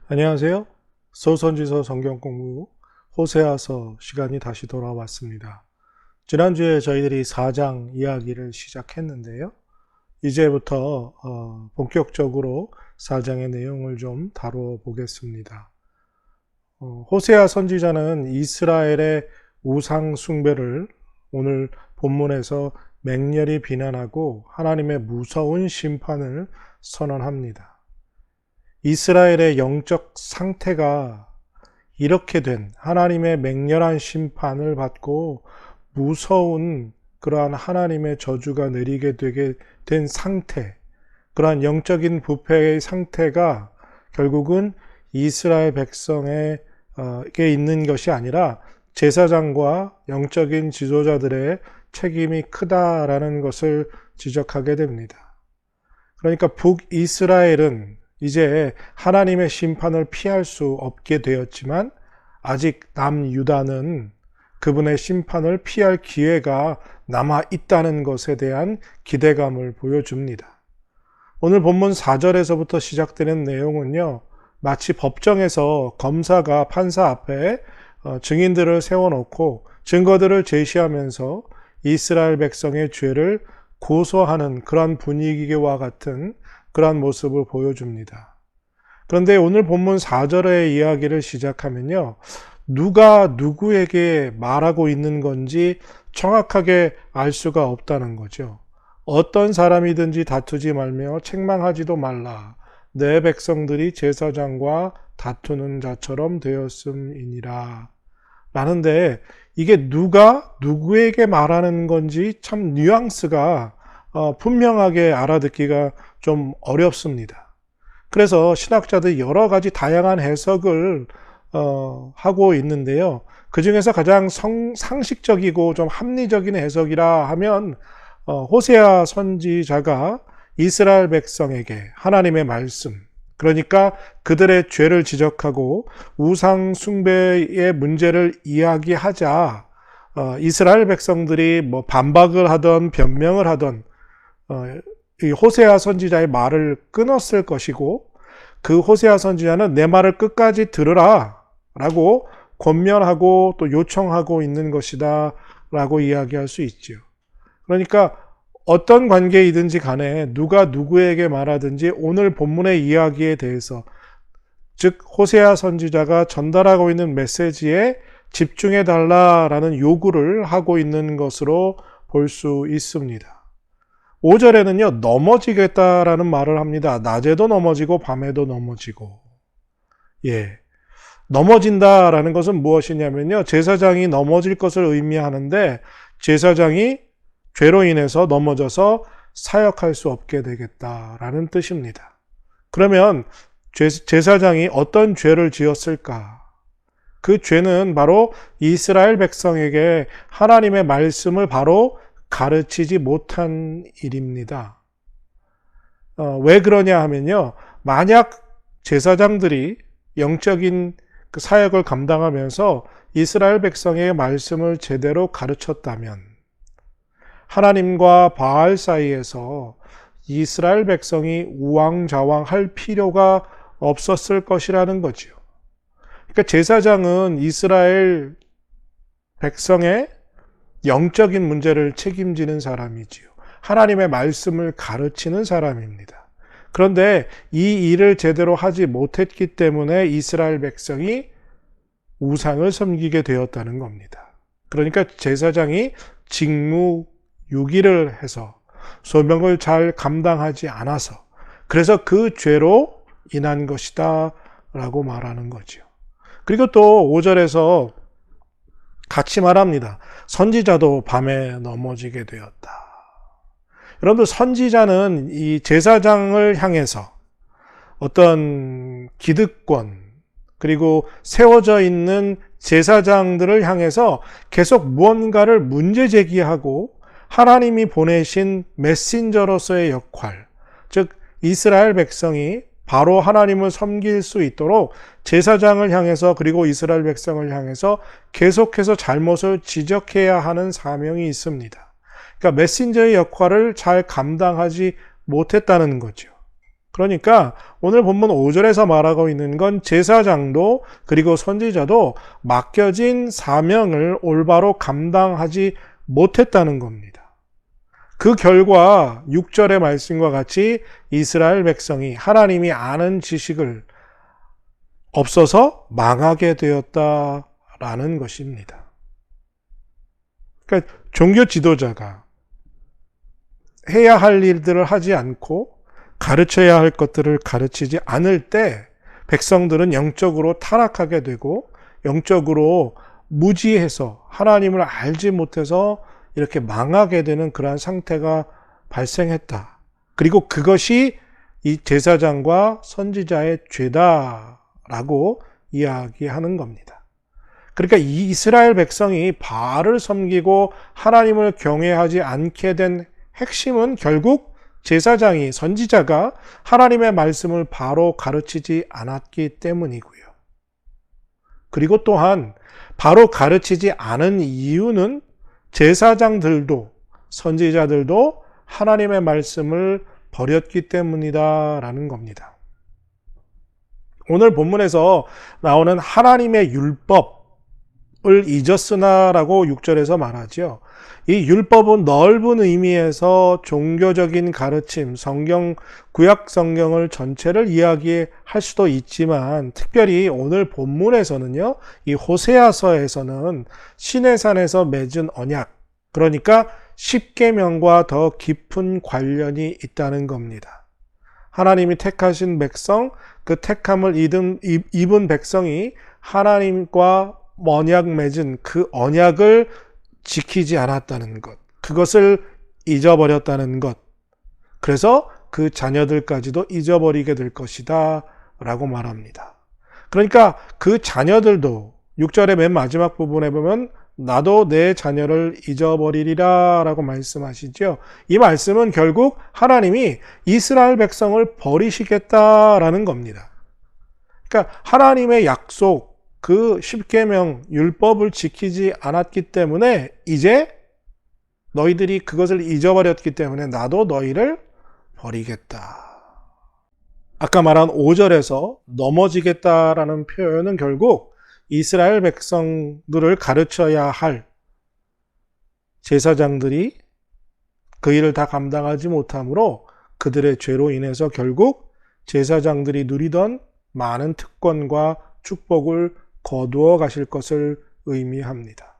안녕하세요. 서선지서 성경공부 호세아서 시간이 다시 돌아왔습니다. 지난주에 저희들이 4장 이야기를 시작했는데요. 이제부터 본격적으로 4장의 내용을 좀 다루어 보겠습니다. 호세아 선지자는 이스라엘의 우상 숭배를 오늘 본문에서 맹렬히 비난하고 하나님의 무서운 심판을 선언합니다. 이스라엘의 영적 상태가 이렇게 된 하나님의 맹렬한 심판을 받고 무서운 그러한 하나님의 저주가 내리게 되게 된 상태, 그러한 영적인 부패의 상태가 결국은 이스라엘 백성에게 있는 것이 아니라 제사장과 영적인 지도자들의 책임이 크다라는 것을 지적하게 됩니다. 그러니까 북이스라엘은 이제 하나님의 심판을 피할 수 없게 되었지만 아직 남유다는 그분의 심판을 피할 기회가 남아 있다는 것에 대한 기대감을 보여줍니다. 오늘 본문 4절에서부터 시작되는 내용은요, 마치 법정에서 검사가 판사 앞에 증인들을 세워놓고 증거들을 제시하면서 이스라엘 백성의 죄를 고소하는 그런 분위기와 같은 그러한 모습을 보여줍니다. 그런데 오늘 본문 4절의 이야기를 시작하면요, 누가 누구에게 말하고 있는 건지 정확하게 알 수가 없다는 거죠. 어떤 사람이든지 다투지 말며 책망하지도 말라. 내 백성들이 제사장과 다투는 자처럼 되었음이니라. 라는데 이게 누가 누구에게 말하는 건지 참 뉘앙스가 분명하게 알아듣기가 좀 어렵습니다. 그래서 신학자들이 여러 가지 다양한 해석을 하고 있는데요. 그 중에서 가장 상식적이고 좀 합리적인 해석이라 하면 호세아 선지자가 이스라엘 백성에게 하나님의 말씀, 그러니까 그들의 죄를 지적하고 우상 숭배의 문제를 이야기하자 이스라엘 백성들이 뭐 반박을 하던 변명을 하던 이 호세아 선지자의 말을 끊었을 것이고, 그 호세아 선지자는 내 말을 끝까지 들으라 라고 권면하고 또 요청하고 있는 것이다 라고 이야기할 수 있죠. 그러니까 어떤 관계이든지 간에 누가 누구에게 말하든지 오늘 본문의 이야기에 대해서, 즉 호세아 선지자가 전달하고 있는 메시지에 집중해 달라라는 요구를 하고 있는 것으로 볼 수 있습니다. 5절에는요, 넘어지겠다라는 말을 합니다. 낮에도 넘어지고 밤에도 넘어지고. 넘어진다라는 것은 무엇이냐면요, 제사장이 넘어질 것을 의미하는데 제사장이 죄로 인해서 넘어져서 사역할 수 없게 되겠다라는 뜻입니다. 그러면 제사장이 어떤 죄를 지었을까? 그 죄는 바로 이스라엘 백성에게 하나님의 말씀을 바로 가르치지 못한 일입니다. 왜 그러냐 하면요, 만약 제사장들이 영적인 그 사역을 감당하면서 이스라엘 백성의 말씀을 제대로 가르쳤다면 하나님과 바알 사이에서 이스라엘 백성이 우왕좌왕할 필요가 없었을 것이라는 거죠. 그러니까 제사장은 이스라엘 백성의 영적인 문제를 책임지는 사람이지요. 하나님의 말씀을 가르치는 사람입니다. 그런데 이 일을 제대로 하지 못했기 때문에 이스라엘 백성이 우상을 섬기게 되었다는 겁니다. 그러니까 제사장이 직무유기를 해서 소명을 잘 감당하지 않아서, 그래서 그 죄로 인한 것이다 라고 말하는 거죠. 그리고 또 5절에서 같이 말합니다. 선지자도 밤에 넘어지게 되었다. 여러분들, 선지자는 이 제사장을 향해서 어떤 기득권, 그리고 세워져 있는 제사장들을 향해서 계속 무언가를 문제 제기하고 하나님이 보내신 메신저로서의 역할, 즉 이스라엘 백성이 바로 하나님을 섬길 수 있도록 제사장을 향해서, 그리고 이스라엘 백성을 향해서 계속해서 잘못을 지적해야 하는 사명이 있습니다. 그러니까 메신저의 역할을 잘 감당하지 못했다는 거죠. 그러니까 오늘 본문 5절에서 말하고 있는 건 제사장도 그리고 선지자도 맡겨진 사명을 올바로 감당하지 못했다는 겁니다. 그 결과 6절의 말씀과 같이 이스라엘 백성이 하나님이 아는 지식을 없어서 망하게 되었다라는 것입니다. 그러니까 종교 지도자가 해야 할 일들을 하지 않고 가르쳐야 할 것들을 가르치지 않을 때 백성들은 영적으로 타락하게 되고 영적으로 무지해서 하나님을 알지 못해서 이렇게 망하게 되는 그러한 상태가 발생했다. 그리고 그것이 이 제사장과 선지자의 죄다라고 이야기하는 겁니다. 그러니까 이 이스라엘 백성이 바알을 섬기고 하나님을 경외하지 않게 된 핵심은 결국 제사장이, 선지자가 하나님의 말씀을 바로 가르치지 않았기 때문이고요. 그리고 또한 바로 가르치지 않은 이유는 제사장들도 선지자들도 하나님의 말씀을 버렸기 때문이다라는 겁니다. 오늘 본문에서 나오는 하나님의 율법을 잊었으나라고 6절에서 말하죠. 이 율법은 넓은 의미에서 종교적인 가르침, 구약 성경을 전체를 이야기할 수도 있지만 특별히 오늘 본문에서는요, 이 호세아서에서는 시내산에서 맺은 언약, 그러니까 십계명과 더 깊은 관련이 있다는 겁니다. 하나님이 택하신 백성, 그 택함을 입은 백성이 하나님과 언약 맺은 그 언약을 지키지 않았다는 것, 그것을 잊어버렸다는 것, 그래서 그 자녀들까지도 잊어버리게 될 것이다 라고 말합니다. 그러니까 그 자녀들도 6절의 맨 마지막 부분에 보면 나도 내 자녀를 잊어버리리라 라고 말씀하시죠. 이 말씀은 결국 하나님이 이스라엘 백성을 버리시겠다라는 겁니다. 그러니까 하나님의 약속, 그 십계명 율법을 지키지 않았기 때문에 이제 너희들이 그것을 잊어버렸기 때문에 나도 너희를 버리겠다. 아까 말한 5절에서 넘어지겠다라는 표현은 결국 이스라엘 백성들을 가르쳐야 할 제사장들이 그 일을 다 감당하지 못함으로 그들의 죄로 인해서 결국 제사장들이 누리던 많은 특권과 축복을 거두어 가실 것을 의미합니다.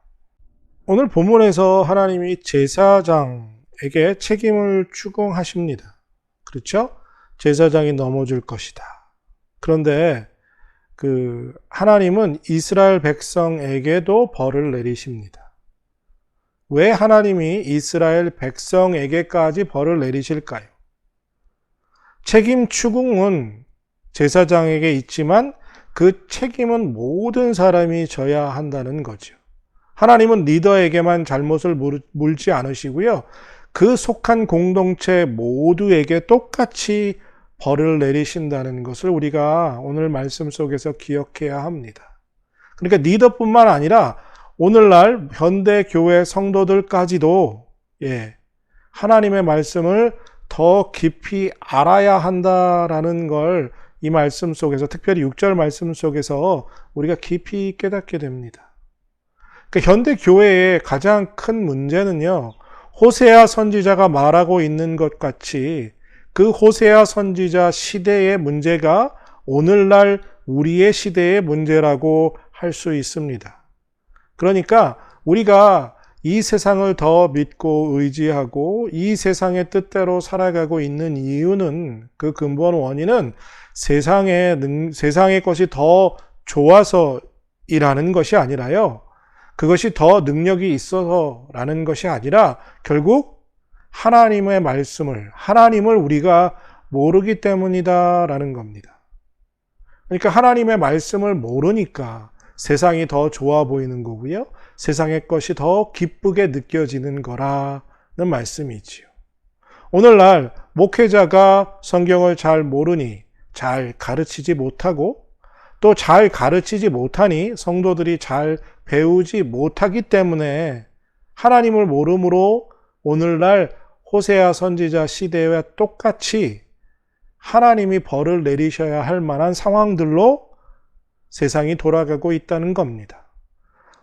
오늘 본문에서 하나님이 제사장에게 책임을 추궁하십니다. 그렇죠? 제사장이 넘어질 것이다. 그런데 하나님은 이스라엘 백성에게도 벌을 내리십니다. 왜 하나님이 이스라엘 백성에게까지 벌을 내리실까요? 책임 추궁은 제사장에게 있지만 그 책임은 모든 사람이 져야 한다는 거죠. 하나님은 리더에게만 잘못을 물지 않으시고요. 그 속한 공동체 모두에게 똑같이 벌을 내리신다는 것을 우리가 오늘 말씀 속에서 기억해야 합니다. 그러니까 리더뿐만 아니라 오늘날 현대 교회 성도들까지도 하나님의 말씀을 더 깊이 알아야 한다라는 걸 이 말씀 속에서, 특별히 6절 말씀 속에서 우리가 깊이 깨닫게 됩니다. 그러니까 현대 교회의 가장 큰 문제는요, 호세아 선지자가 말하고 있는 것 같이 그 호세아 선지자 시대의 문제가 오늘날 우리의 시대의 문제라고 할 수 있습니다. 그러니까 우리가 이 세상을 더 믿고 의지하고 이 세상의 뜻대로 살아가고 있는 이유는, 그 근본 원인은 세상의 것이 더 좋아서이라는 것이 아니라요. 그것이 더 능력이 있어서라는 것이 아니라 결국 하나님의 말씀을, 하나님을 우리가 모르기 때문이다라는 겁니다. 그러니까 하나님의 말씀을 모르니까 세상이 더 좋아 보이는 거고요. 세상의 것이 더 기쁘게 느껴지는 거라는 말씀이지요. 오늘날 목회자가 성경을 잘 모르니 잘 가르치지 못하고, 또 잘 가르치지 못하니 성도들이 잘 배우지 못하기 때문에 하나님을 모름으로 오늘날 호세아 선지자 시대와 똑같이 하나님이 벌을 내리셔야 할 만한 상황들로 세상이 돌아가고 있다는 겁니다.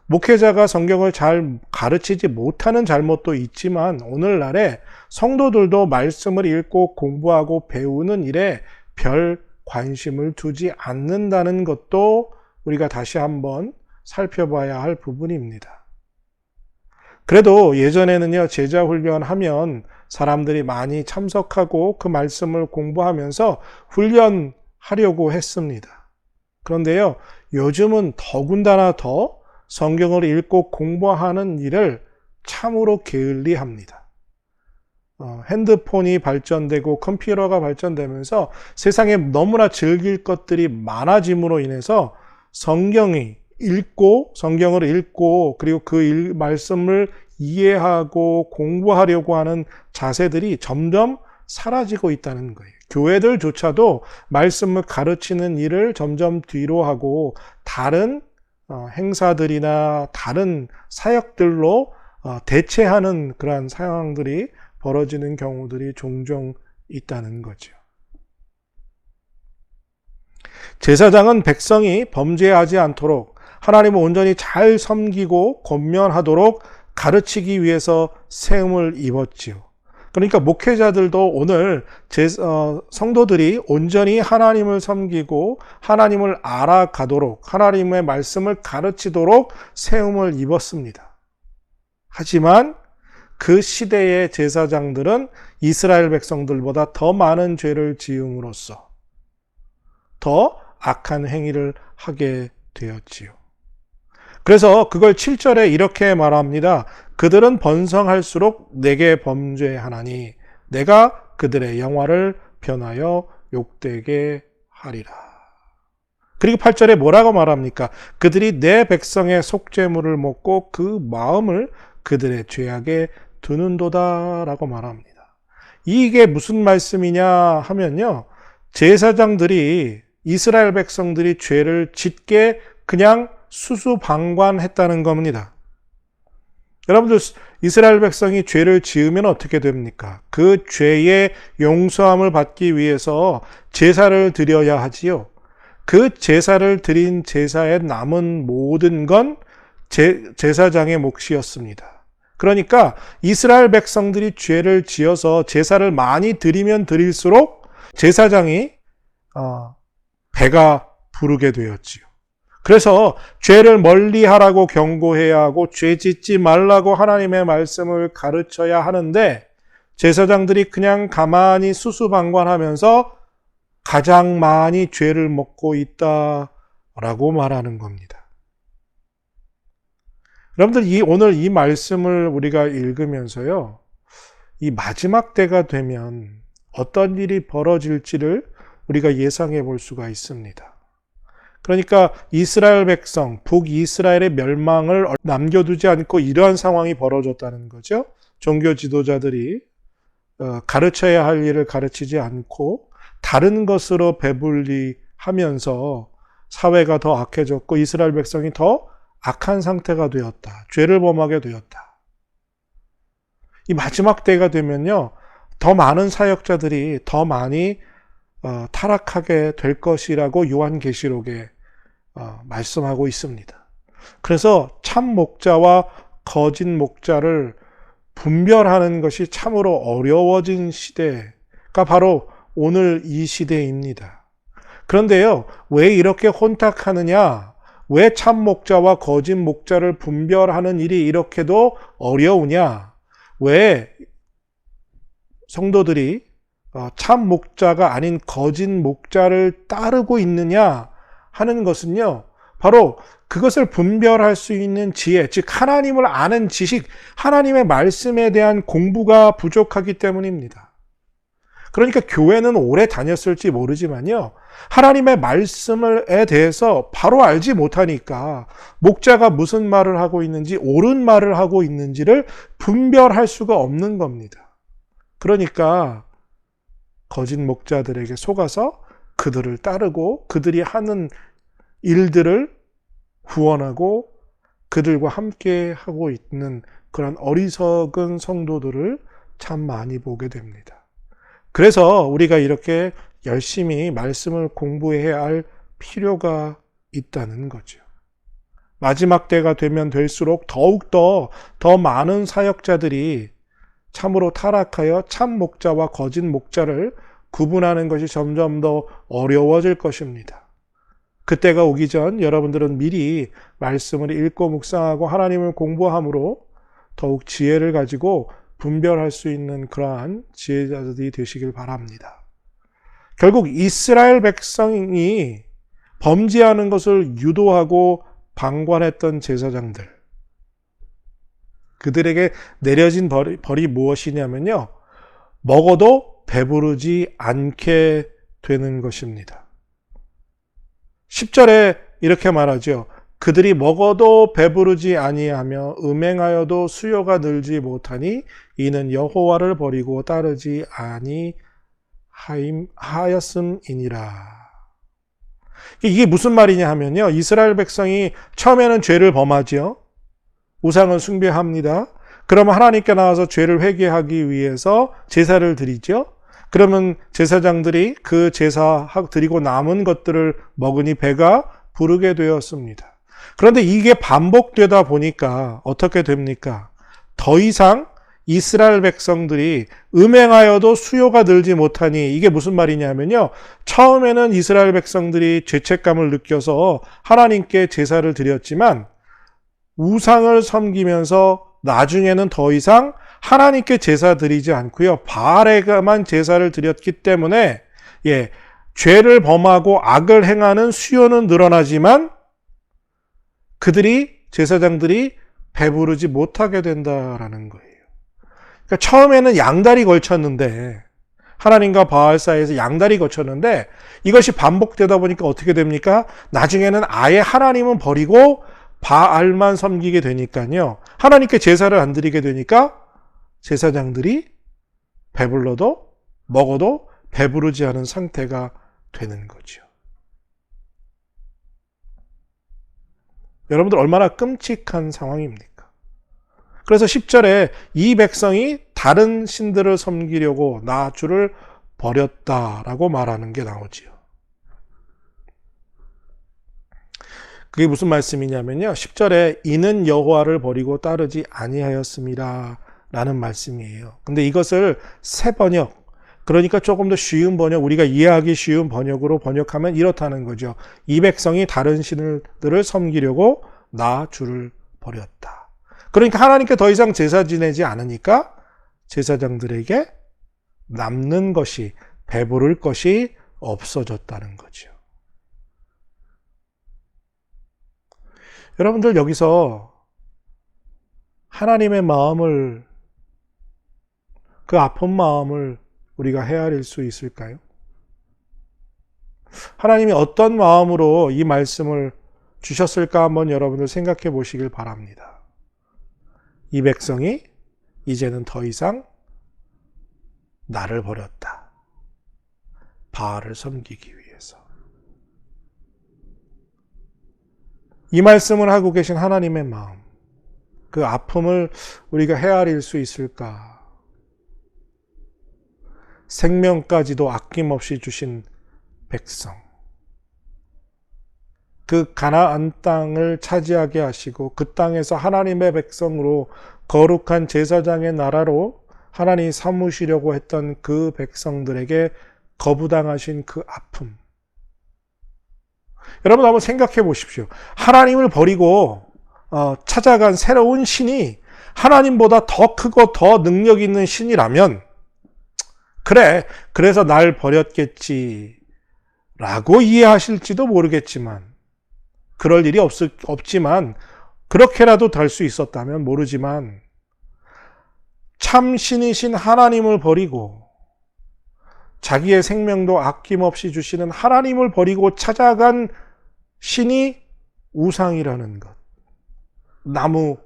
목회자가 성경을 잘 가르치지 못하는 잘못도 있지만 오늘날에 성도들도 말씀을 읽고 공부하고 배우는 일에 별 관심을 두지 않는다는 것도 우리가 다시 한번 살펴봐야 할 부분입니다. 그래도 예전에는요, 제자 훈련하면 사람들이 많이 참석하고 그 말씀을 공부하면서 훈련하려고 했습니다. 그런데요, 요즘은 더군다나 더 성경을 읽고 공부하는 일을 참으로 게을리합니다. 핸드폰이 발전되고 컴퓨터가 발전되면서 세상에 너무나 즐길 것들이 많아짐으로 인해서 성경을 읽고 그리고 그 말씀을 이해하고 공부하려고 하는 자세들이 점점 사라지고 있다는 거예요. 교회들조차도 말씀을 가르치는 일을 점점 뒤로 하고 다른 행사들이나 다른 사역들로 대체하는 그러한 상황들이 벌어지는 경우들이 종종 있다는 거죠. 제사장은 백성이 범죄하지 않도록 하나님을 온전히 잘 섬기고 권면하도록 가르치기 위해서 세움을 입었지요. 그러니까 목회자들도 오늘 성도들이 온전히 하나님을 섬기고 하나님을 알아가도록 하나님의 말씀을 가르치도록 세움을 입었습니다. 하지만 그 시대의 제사장들은 이스라엘 백성들보다 더 많은 죄를 지음으로써 더 악한 행위를 하게 되었지요. 그래서 그걸 7절에 이렇게 말합니다. 그들은 번성할수록 내게 범죄하나니 내가 그들의 영화를 변하여 욕되게 하리라. 그리고 8절에 뭐라고 말합니까? 그들이 내 백성의 속죄물을 먹고 그 마음을 그들의 죄악에 두는도다 라고 말합니다. 이게 무슨 말씀이냐 하면요, 제사장들이 이스라엘 백성들이 죄를 짓게 그냥 수수방관했다는 겁니다. 여러분들, 이스라엘 백성이 죄를 지으면 어떻게 됩니까? 그 죄의 용서함을 받기 위해서 제사를 드려야 하지요. 그 제사를 드린 제사에 남은 모든 건 제사장의 몫이었습니다. 그러니까 이스라엘 백성들이 죄를 지어서 제사를 많이 드리면 드릴수록 제사장이 배가 부르게 되었지요. 그래서 죄를 멀리하라고 경고해야 하고 죄 짓지 말라고 하나님의 말씀을 가르쳐야 하는데 제사장들이 그냥 가만히 수수방관하면서 가장 많이 죄를 먹고 있다라고 말하는 겁니다. 여러분들, 오늘 이 말씀을 우리가 읽으면서요, 이 마지막 때가 되면 어떤 일이 벌어질지를 우리가 예상해 볼 수가 있습니다. 그러니까 이스라엘 백성, 북이스라엘의 멸망을 남겨두지 않고 이러한 상황이 벌어졌다는 거죠. 종교 지도자들이 가르쳐야 할 일을 가르치지 않고 다른 것으로 배불리하면서 사회가 더 악해졌고 이스라엘 백성이 더 악한 상태가 되었다. 죄를 범하게 되었다. 이 마지막 때가 되면요, 더 많은 사역자들이 더 많이 타락하게 될 것이라고 요한계시록에 말씀하고 있습니다. 그래서 참 목자와 거짓 목자를 분별하는 것이 참으로 어려워진 시대가 바로 오늘 이 시대입니다. 그런데요, 왜 이렇게 혼탁하느냐? 왜 참 목자와 거짓 목자를 분별하는 일이 이렇게도 어려우냐? 왜 성도들이 참 목자가 아닌 거짓 목자를 따르고 있느냐 하는 것은요, 바로 그것을 분별할 수 있는 지혜, 즉 하나님을 아는 지식, 하나님의 말씀에 대한 공부가 부족하기 때문입니다. 그러니까 교회는 오래 다녔을지 모르지만요, 하나님의 말씀에 대해서 바로 알지 못하니까 목자가 무슨 말을 하고 있는지, 옳은 말을 하고 있는지를 분별할 수가 없는 겁니다. 그러니까 거짓 목자들에게 속아서 그들을 따르고 그들이 하는 일들을 후원하고 그들과 함께 하고 있는 그런 어리석은 성도들을 참 많이 보게 됩니다. 그래서 우리가 이렇게 열심히 말씀을 공부해야 할 필요가 있다는 거죠. 마지막 때가 되면 될수록 더욱더 더 많은 사역자들이 참으로 타락하여 참 목자와 거짓 목자를 구분하는 것이 점점 더 어려워질 것입니다. 그때가 오기 전 여러분들은 미리 말씀을 읽고 묵상하고 하나님을 공부함으로 더욱 지혜를 가지고 분별할 수 있는 그러한 지혜자들이 되시길 바랍니다. 결국 이스라엘 백성이 범죄하는 것을 유도하고 방관했던 제사장들, 그들에게 내려진 벌이 무엇이냐면요, 먹어도 배부르지 않게 되는 것입니다. 10절에 이렇게 말하죠. 그들이 먹어도 배부르지 아니하며 음행하여도 수요가 늘지 못하니 이는 여호와를 버리고 따르지 아니하였음이니라. 이게 무슨 말이냐 하면요, 이스라엘 백성이 처음에는 죄를 범하지요. 우상을 숭배합니다. 그러면 하나님께 나와서 죄를 회개하기 위해서 제사를 드리죠. 그러면 제사장들이 그 제사 드리고 남은 것들을 먹으니 배가 부르게 되었습니다. 그런데 이게 반복되다 보니까 어떻게 됩니까? 더 이상 이스라엘 백성들이 음행하여도 수요가 늘지 못하니, 이게 무슨 말이냐면요, 처음에는 이스라엘 백성들이 죄책감을 느껴서 하나님께 제사를 드렸지만 우상을 섬기면서 나중에는 더 이상 하나님께 제사 드리지 않고요, 바알에게만 제사를 드렸기 때문에 죄를 범하고 악을 행하는 수요는 늘어나지만 그들이, 제사장들이 배부르지 못하게 된다라는 거예요. 그러니까 처음에는 양다리 걸쳤는데, 하나님과 바알 사이에서 양다리 걸쳤는데 이것이 반복되다 보니까 어떻게 됩니까? 나중에는 아예 하나님은 버리고 바알만 섬기게 되니까요, 하나님께 제사를 안 드리게 되니까 제사장들이 배불러도 먹어도 배부르지 않은 상태가 되는 거죠. 여러분들 얼마나 끔찍한 상황입니까? 그래서 10절에 이 백성이 다른 신들을 섬기려고 나 주를 버렸다라고 말하는 게 나오지요. 그게 무슨 말씀이냐면요, 10절에 이는 여호와를 버리고 따르지 아니하였음이라 라는 말씀이에요. 근데 이것을 새 번역, 그러니까 조금 더 쉬운 번역, 우리가 이해하기 쉬운 번역으로 번역하면 이렇다는 거죠. 이 백성이 다른 신들을 섬기려고 나 주를 버렸다. 그러니까 하나님께 더 이상 제사 지내지 않으니까 제사장들에게 남는 것이, 배부를 것이 없어졌다는 거죠. 여러분들 여기서 하나님의 마음을, 그 아픈 마음을 우리가 헤아릴 수 있을까요? 하나님이 어떤 마음으로 이 말씀을 주셨을까 한번 여러분들 생각해 보시길 바랍니다. 이 백성이 이제는 더 이상 나를 버렸다. 바알을 섬기기 위해서. 이 말씀을 하고 계신 하나님의 마음, 그 아픔을 우리가 헤아릴 수 있을까? 생명까지도 아낌없이 주신 백성, 그 가나안 땅을 차지하게 하시고 그 땅에서 하나님의 백성으로 거룩한 제사장의 나라로 하나님이 삼으시려고 했던 그 백성들에게 거부당하신 그 아픔. 여러분 한번 생각해 보십시오. 하나님을 버리고 찾아간 새로운 신이 하나님보다 더 크고 더 능력 있는 신이라면, 그래, 그래서 날 버렸겠지 라고 이해하실지도 모르겠지만, 그럴 일이 없지만 그렇게라도 될 수 있었다면 모르지만, 참 신이신 하나님을 버리고 자기의 생명도 아낌없이 주시는 하나님을 버리고 찾아간 신이 우상이라는 것, 나무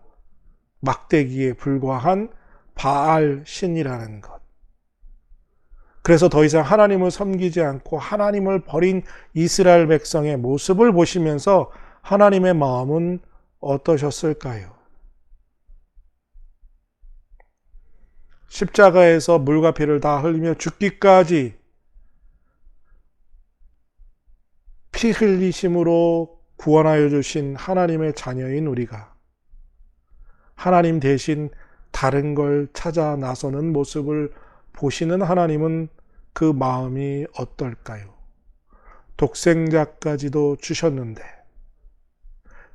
막대기에 불과한 바알 신이라는 것. 그래서 더 이상 하나님을 섬기지 않고 하나님을 버린 이스라엘 백성의 모습을 보시면서 하나님의 마음은 어떠셨을까요? 십자가에서 물과 피를 다 흘리며 죽기까지 피 흘리심으로 구원하여 주신 하나님의 자녀인 우리가 하나님 대신 다른 걸 찾아 나서는 모습을 보시는 하나님은 그 마음이 어떨까요? 독생자까지도 주셨는데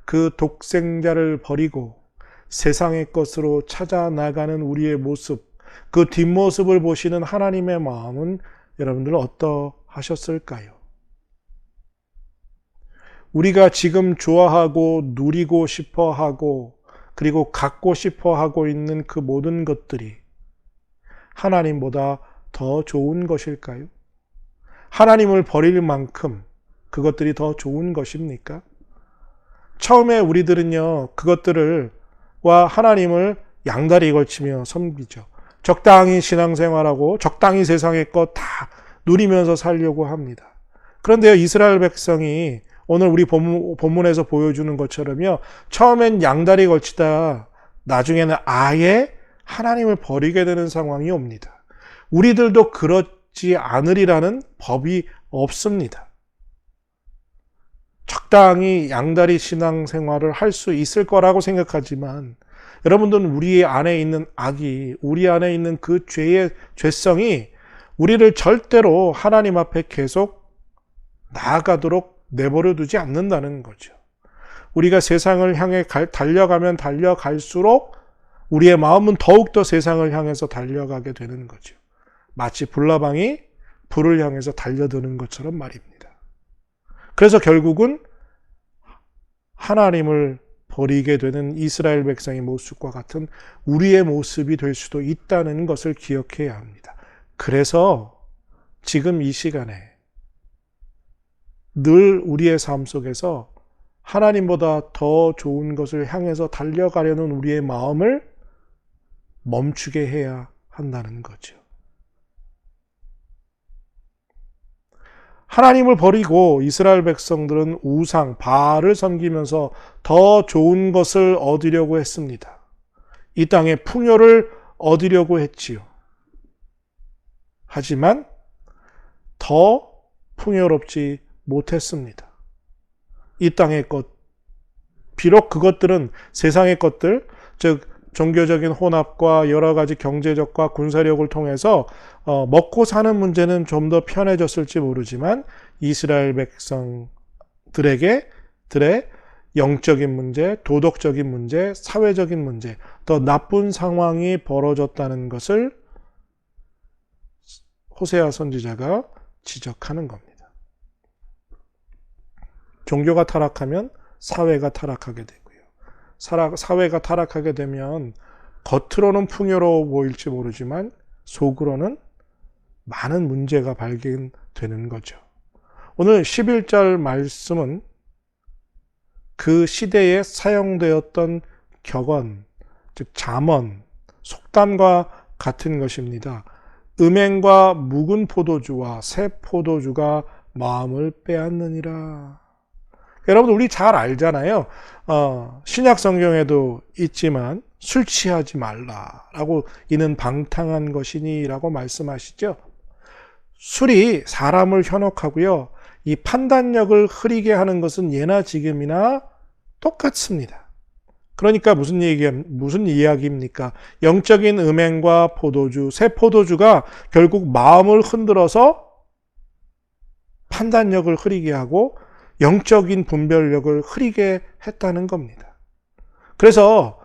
그 독생자를 버리고 세상의 것으로 찾아 나가는 우리의 모습, 그 뒷모습을 보시는 하나님의 마음은 여러분들 어떠하셨을까요? 우리가 지금 좋아하고 누리고 싶어 하고 그리고 갖고 싶어 하고 있는 그 모든 것들이 하나님보다 더 좋은 것일까요? 하나님을 버릴 만큼 그것들이 더 좋은 것입니까? 처음에 우리들은요, 그것들과 하나님을 양다리 걸치며 섬기죠. 적당히 신앙생활하고 적당히 세상의 것 다 누리면서 살려고 합니다. 그런데요, 이스라엘 백성이 오늘 우리 본문에서 보여주는 것처럼요, 처음엔 양다리 걸치다 나중에는 아예 하나님을 버리게 되는 상황이 옵니다. 우리들도 그렇지 않으리라는 법이 없습니다. 적당히 양다리 신앙생활을 할 수 있을 거라고 생각하지만 여러분들은 우리 안에 있는 악이, 우리 안에 있는 그 죄의 죄성이 우리를 절대로 하나님 앞에 계속 나아가도록 내버려 두지 않는다는 거죠. 우리가 세상을 향해 달려가면 달려갈수록 우리의 마음은 더욱더 세상을 향해서 달려가게 되는 거죠. 마치 불나방이 불을 향해서 달려드는 것처럼 말입니다. 그래서 결국은 하나님을 버리게 되는 이스라엘 백성의 모습과 같은 우리의 모습이 될 수도 있다는 것을 기억해야 합니다. 그래서 지금 이 시간에 늘 우리의 삶 속에서 하나님보다 더 좋은 것을 향해서 달려가려는 우리의 마음을 멈추게 해야 한다는 거죠. 하나님을 버리고 이스라엘 백성들은 우상, 바알을 섬기면서 더 좋은 것을 얻으려고 했습니다. 이 땅의 풍요를 얻으려고 했지요. 하지만 더 풍요롭지 못했습니다. 이 땅의 것, 비록 그것들은 세상의 것들, 즉 종교적인 혼합과 여러 가지 경제적과 군사력을 통해서 먹고 사는 문제는 좀 더 편해졌을지 모르지만 이스라엘 백성들의 영적인 문제, 도덕적인 문제, 사회적인 문제, 더 나쁜 상황이 벌어졌다는 것을 호세아 선지자가 지적하는 겁니다. 종교가 타락하면 사회가 타락하게 되고요. 사회가 타락하게 되면 겉으로는 풍요로워 보일지 모르지만 속으로는 많은 문제가 발견되는 거죠. 오늘 11절 말씀은 그 시대에 사용되었던 격언, 즉 잠언, 속담과 같은 것입니다. 음행과 묵은 포도주와 새 포도주가 마음을 빼앗느니라. 여러분 우리 잘 알잖아요. 신약 성경에도 있지만 술 취하지 말라라고 이는 방탕한 것이니라고 말씀하시죠. 술이 사람을 현혹하고요. 이 판단력을 흐리게 하는 것은 예나 지금이나 똑같습니다. 그러니까 무슨 이야기입니까? 영적인 음행과 포도주, 새 포도주가 결국 마음을 흔들어서 판단력을 흐리게 하고 영적인 분별력을 흐리게 했다는 겁니다. 그래서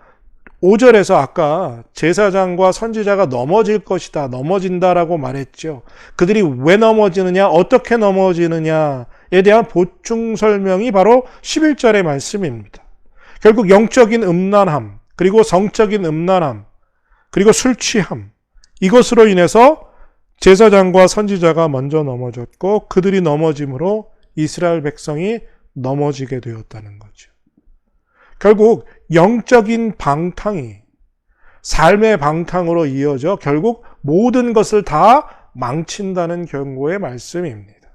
5절에서 아까 제사장과 선지자가 넘어질 것이다, 넘어진다라고 말했죠. 그들이 왜 넘어지느냐, 어떻게 넘어지느냐에 대한 보충 설명이 바로 11절의 말씀입니다. 결국 영적인 음란함, 그리고 성적인 음란함, 그리고 술 취함, 이것으로 인해서 제사장과 선지자가 먼저 넘어졌고 그들이 넘어짐으로 이스라엘 백성이 넘어지게 되었다는 거죠. 결국 영적인 방탕이 삶의 방탕으로 이어져 결국 모든 것을 다 망친다는 경고의 말씀입니다.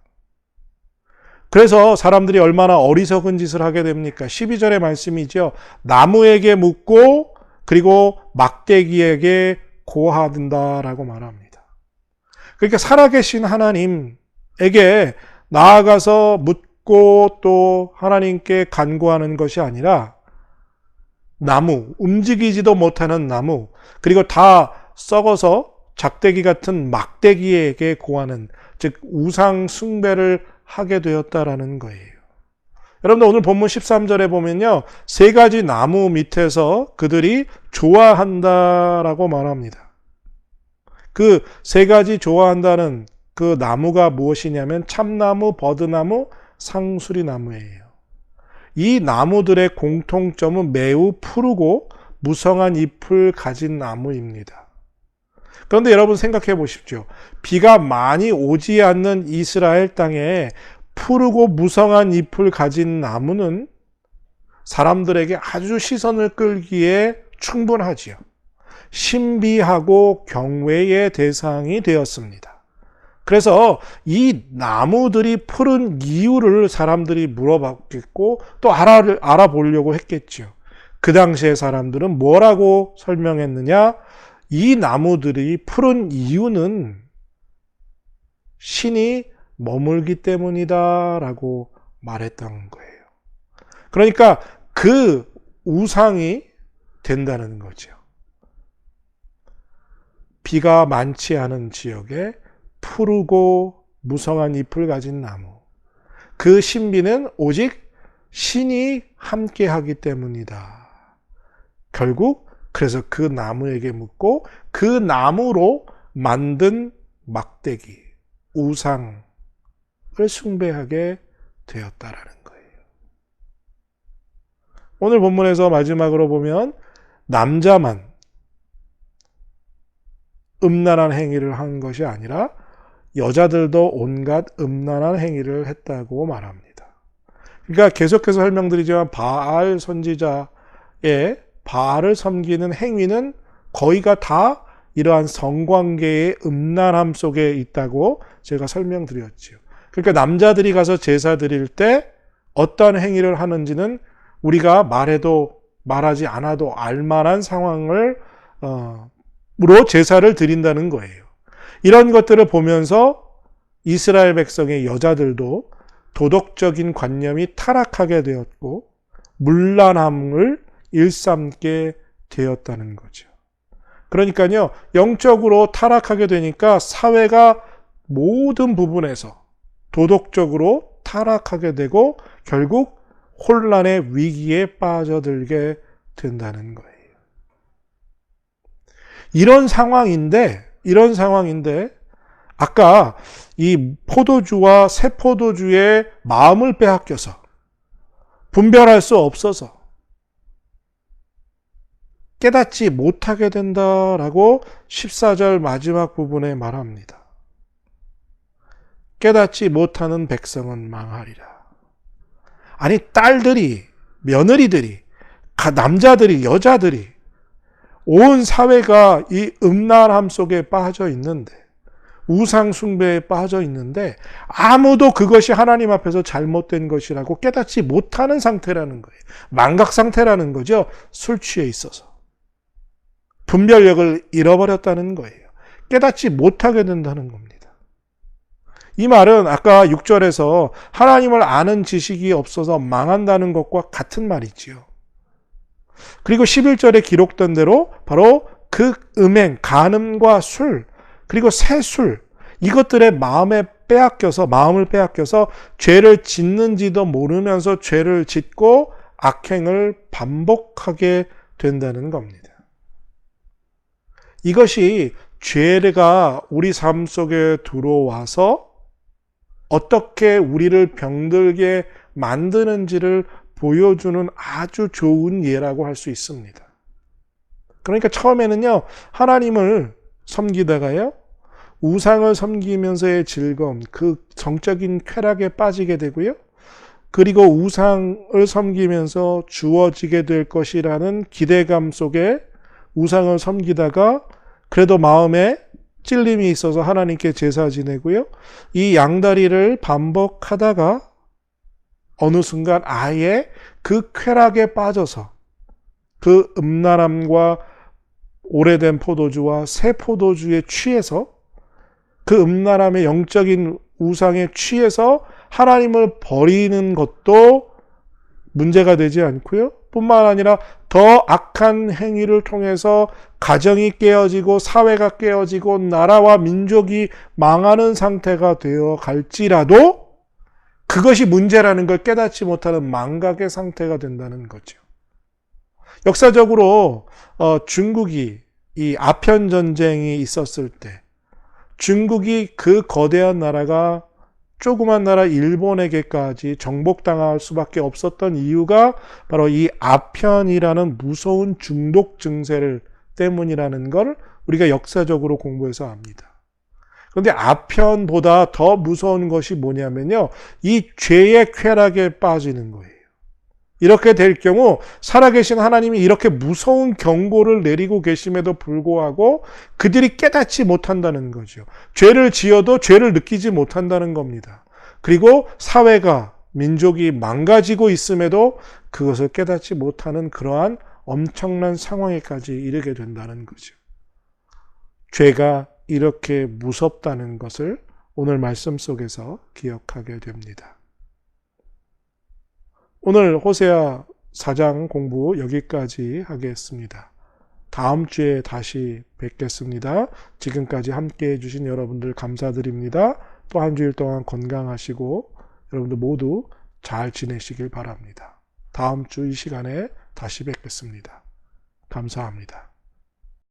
그래서 사람들이 얼마나 어리석은 짓을 하게 됩니까? 12절의 말씀이죠. 나무에게 묻고 그리고 막대기에게 고하든다라고 말합니다. 그러니까 살아계신 하나님에게 나아가서 묻고 묻고 또 하나님께 간구하는 것이 아니라 나무, 움직이지도 못하는 나무, 그리고 다 썩어서 작대기 같은 막대기에게 고하는, 즉 우상 숭배를 하게 되었다라는 거예요. 여러분들 오늘 본문 13절에 보면요, 세 가지 나무 밑에서 그들이 좋아한다라고 말합니다. 그 세 가지 좋아한다는 그 나무가 무엇이냐면 참나무, 버드나무, 상수리나무예요. 이 나무들의 공통점은 매우 푸르고 무성한 잎을 가진 나무입니다. 그런데 여러분 생각해 보십시오. 비가 많이 오지 않는 이스라엘 땅에 푸르고 무성한 잎을 가진 나무는 사람들에게 아주 시선을 끌기에 충분하지요. 신비하고 경외의 대상이 되었습니다. 그래서 이 나무들이 푸른 이유를 사람들이 물어봤겠고 또 알아보려고 했겠죠. 그 당시의 사람들은 뭐라고 설명했느냐? 이 나무들이 푸른 이유는 신이 머물기 때문이다 라고 말했던 거예요. 그러니까 그 우상이 된다는 거죠. 비가 많지 않은 지역에 푸르고 무성한 잎을 가진 나무. 그 신비는 오직 신이 함께하기 때문이다. 결국 그래서 그 나무에게 묻고 그 나무로 만든 막대기, 우상을 숭배하게 되었다라는 거예요. 오늘 본문에서 마지막으로 보면 남자만 음란한 행위를 한 것이 아니라 여자들도 온갖 음란한 행위를 했다고 말합니다. 그러니까 계속해서 설명드리지만 바알 선지자의 바알을 섬기는 행위는 거의가 다 이러한 성관계의 음란함 속에 있다고 제가 설명드렸죠. 그러니까 남자들이 가서 제사 드릴 때 어떤 행위를 하는지는 우리가 말해도 말하지 않아도 알만한 상황을 으로 제사를 드린다는 거예요. 이런 것들을 보면서 이스라엘 백성의 여자들도 도덕적인 관념이 타락하게 되었고 문란함을 일삼게 되었다는 거죠. 그러니까요, 영적으로 타락하게 되니까 사회가 모든 부분에서 도덕적으로 타락하게 되고 결국 혼란의 위기에 빠져들게 된다는 거예요. 이런 상황인데 아까 이 포도주와 새 포도주의 마음을 빼앗겨서 분별할 수 없어서 깨닫지 못하게 된다라고 14절 마지막 부분에 말합니다. 깨닫지 못하는 백성은 망하리라. 아니 딸들이, 며느리들이, 남자들이, 여자들이 온 사회가 이 음란함 속에 빠져 있는데 우상 숭배에 빠져 있는데 아무도 그것이 하나님 앞에서 잘못된 것이라고 깨닫지 못하는 상태라는 거예요. 망각 상태라는 거죠. 술 취해 있어서. 분별력을 잃어버렸다는 거예요. 깨닫지 못하게 된다는 겁니다. 이 말은 아까 6절에서 하나님을 아는 지식이 없어서 망한다는 것과 같은 말이지요. 그리고 11절에 기록된 대로 바로 그 음행, 간음과 술, 그리고 새술, 이것들의 마음을 빼앗겨서 죄를 짓는지도 모르면서 죄를 짓고 악행을 반복하게 된다는 겁니다. 이것이 죄가 우리 삶 속에 들어와서 어떻게 우리를 병들게 만드는지를 보여주는 아주 좋은 예라고 할 수 있습니다. 그러니까 처음에는요, 하나님을 섬기다가요, 우상을 섬기면서의 즐거움, 그 정적인 쾌락에 빠지게 되고요, 그리고 우상을 섬기면서 주어지게 될 것이라는 기대감 속에 우상을 섬기다가 그래도 마음에 찔림이 있어서 하나님께 제사 지내고요, 이 양다리를 반복하다가 어느 순간 아예 그 쾌락에 빠져서 그 음란함과 오래된 포도주와 새 포도주에 취해서 그 음란함의 영적인 우상에 취해서 하나님을 버리는 것도 문제가 되지 않고요. 뿐만 아니라 더 악한 행위를 통해서 가정이 깨어지고 사회가 깨어지고 나라와 민족이 망하는 상태가 되어 갈지라도 그것이 문제라는 걸 깨닫지 못하는 망각의 상태가 된다는 거죠. 역사적으로 중국이 이 아편 전쟁이 있었을 때 중국이 그 거대한 나라가 조그만 나라 일본에게까지 정복당할 수밖에 없었던 이유가 바로 이 아편이라는 무서운 중독 증세를 때문이라는 걸 우리가 역사적으로 공부해서 압니다. 그런데 아편보다 더 무서운 것이 뭐냐면요. 이 죄의 쾌락에 빠지는 거예요. 이렇게 될 경우 살아계신 하나님이 이렇게 무서운 경고를 내리고 계심에도 불구하고 그들이 깨닫지 못한다는 거죠. 죄를 지어도 죄를 느끼지 못한다는 겁니다. 그리고 사회가, 민족이 망가지고 있음에도 그것을 깨닫지 못하는 그러한 엄청난 상황에까지 이르게 된다는 거죠. 죄가 이렇게 무섭다는 것을 오늘 말씀 속에서 기억하게 됩니다. 오늘 호세아 4장 공부 여기까지 하겠습니다. 다음 주에 다시 뵙겠습니다. 지금까지 함께해 주신 여러분들 감사드립니다. 또 한 주일 동안 건강하시고 여러분들 모두 잘 지내시길 바랍니다. 다음 주 이 시간에 다시 뵙겠습니다. 감사합니다.